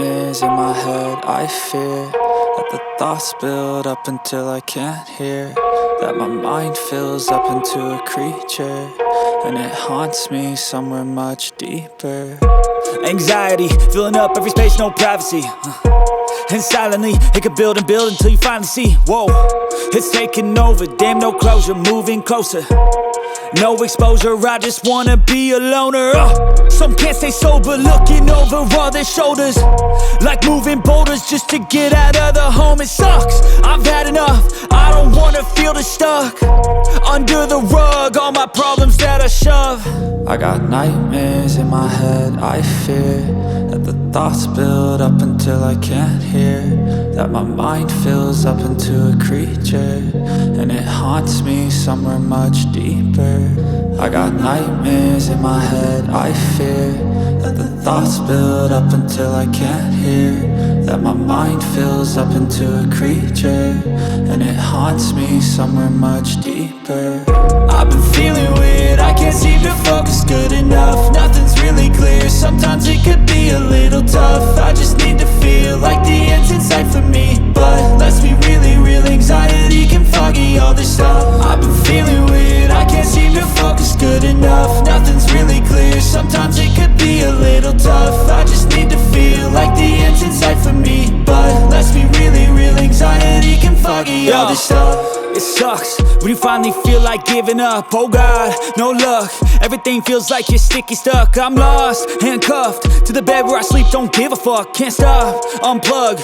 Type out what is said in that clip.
nightmares in my head. I fear that the thoughts build up until I can't hear, that my mind fills up into a creature, and it haunts me somewhere much deeper. Anxiety, filling up every space, no privacy. And silently, it could build and build until you finally see, whoa, it's taking over, damn, no closure, moving closer. No exposure, I just wanna be a loner. Some can't stay sober, looking over all their shoulders, like moving boulders just to get out of the home. It sucks, I've had enough, I don't wanna feel the stuck under the rug, all my problems that I shove. I got nightmares in my head. I fear that the thoughts build up until I can't hear, that my mind fills up into a creature, and it haunts me somewhere much deeper. I got nightmares in my head. I fear that the thoughts build up until I can't hear, that my mind fills up into a creature, and it haunts me somewhere much deeper. I've been feeling weird, I can't seem to focus good enough. Nothing's really clear, sometimes it could be a little tough. I just need to feel like the end's in sight for me, but let's be really real, anxiety can foggy all this stuff. I've been feeling weird, I can't seem to focus good enough. Nothing's really clear, sometimes it could be a little tough. I just need to feel like the end's in sight for me, but let's be really real, anxiety can foggy all this stuff. It sucks when you finally feel like giving up. Oh God, no luck, everything feels like you're sticky stuck. I'm lost, handcuffed to the bed where I sleep, don't give a fuck. Can't stop, unplug,